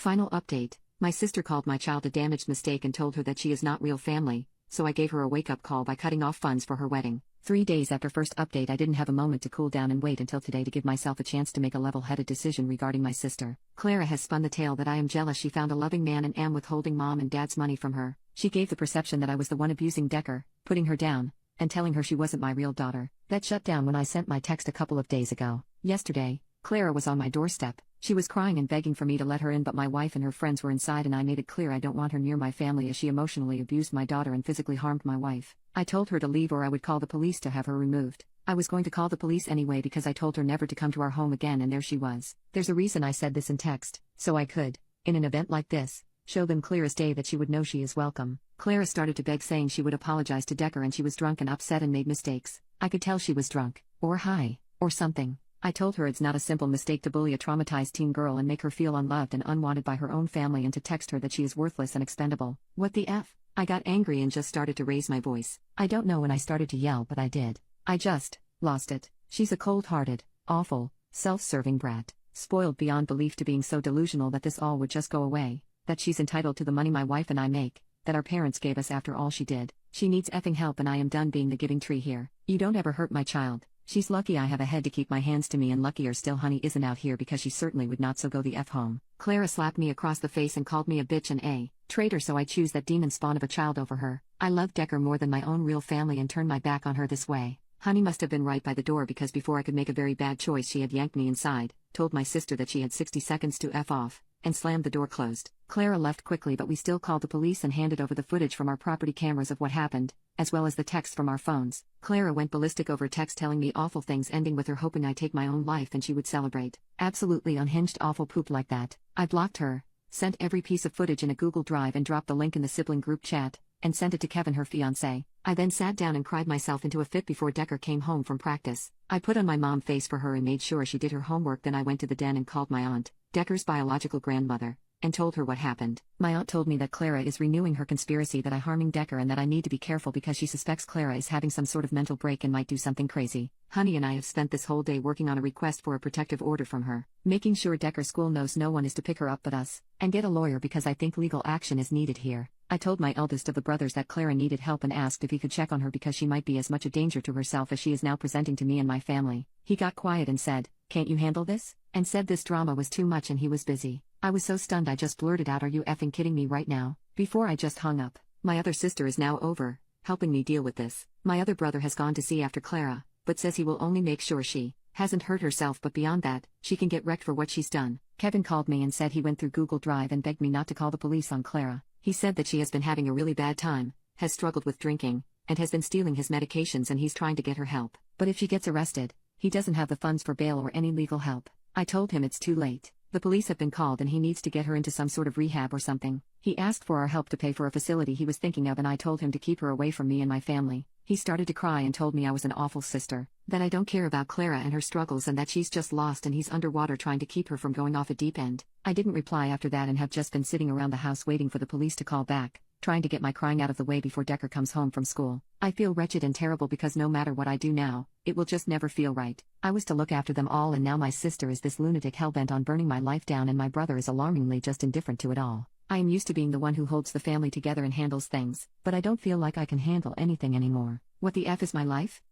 Final update. My sister called my child a damaged mistake and told her that she is not real family, so I gave her a wake-up call by cutting off funds for her wedding. 3 days after first update, I didn't have a moment to cool down and wait until today to give myself a chance to make a level-headed decision regarding my sister. Clara has spun the tale that I am jealous she found a loving man and am withholding mom and dad's money from her. She gave the perception that I was the one abusing Decker, putting her down, and telling her she wasn't my real daughter. That shut down when I sent my text a couple of days ago. Yesterday, Clara was on my doorstep. She was crying and begging for me to let her in, but my wife and her friends were inside and I made it clear I don't want her near my family as she emotionally abused my daughter and physically harmed my wife. I told her to leave or I would call the police to have her removed. I was going to call the police anyway because I told her never to come to our home again, and there she was. There's a reason I said this in text, so I could, in an event like this, show them clear as day that she would know she is welcome. Clara started to beg, saying she would apologize to Decker and she was drunk and upset and made mistakes. I could tell she was drunk, or high, or something. I told her it's not a simple mistake to bully a traumatized teen girl and make her feel unloved and unwanted by her own family, and to text her that she is worthless and expendable. What the F? I got angry and just started to raise my voice. I don't know when I started to yell, but I did. I just lost it. She's a cold-hearted, awful, self-serving brat, spoiled beyond belief to being so delusional that this all would just go away, that she's entitled to the money my wife and I make, that our parents gave us after all she did. She needs effing help and I am done being the giving tree here. You don't ever hurt my child. She's lucky I have a head to keep my hands to me, and luckier still Honey isn't out here because she certainly would not, so go the F home. Clara slapped me across the face and called me a bitch and a traitor, so I choose that demon spawn of a child over her. I love Decker more than my own real family and turned my back on her this way. Honey must have been right by the door because before I could make a very bad choice she had yanked me inside, told my sister that she had 60 seconds to F off, and slammed the door closed. Clara left quickly, but we still called the police and handed over the footage from our property cameras of what happened, as well as the text from our phones. Clara went ballistic over text telling me awful things, ending with her hoping I'd take my own life and she would celebrate. Absolutely unhinged awful poop like that. I blocked her, sent every piece of footage in a Google Drive and dropped the link in the sibling group chat, and sent it to Kevin, her fiancé. I then sat down and cried myself into a fit before Decker came home from practice. I put on my mom face for her and made sure she did her homework. Then I went to the den and called my aunt, Decker's biological grandmother, and told her what happened. My aunt told me that Clara is renewing her conspiracy that I'm harming Decker and that I need to be careful because she suspects Clara is having some sort of mental break and might do something crazy. Honey and I have spent this whole day working on a request for a protective order from her, making sure Decker school knows no one is to pick her up but us, and get a lawyer because I think legal action is needed here. I told my eldest of the brothers that Clara needed help and asked if he could check on her because she might be as much a danger to herself as she is now presenting to me and my family. He got quiet and said, "Can't you handle this?" and said this drama was too much and he was busy. I was so stunned I just blurted out, "Are you effing kidding me right now?" before I just hung up. My other sister is now over, helping me deal with this. My other brother has gone to see after Clara, but says he will only make sure she hasn't hurt herself, but beyond that, she can get wrecked for what she's done. Kevin called me and said he went through Google Drive and begged me not to call the police on Clara. He said that she has been having a really bad time, has struggled with drinking, and has been stealing his medications, and he's trying to get her help. But if she gets arrested, he doesn't have the funds for bail or any legal help. I told him it's too late. The police have been called and he needs to get her into some sort of rehab or something. He asked for our help to pay for a facility he was thinking of, and I told him to keep her away from me and my family. He started to cry and told me I was an awful sister, that I don't care about Clara and her struggles, and that she's just lost and he's underwater trying to keep her from going off a deep end. I didn't reply after that and have just been sitting around the house waiting for the police to call back, trying to get my crying out of the way before Decker comes home from school. I feel wretched and terrible because no matter what I do now, it will just never feel right. I was to look after them all and now my sister is this lunatic hellbent on burning my life down, and my brother is alarmingly just indifferent to it all. I am used to being the one who holds the family together and handles things, but I don't feel like I can handle anything anymore. What the F is my life?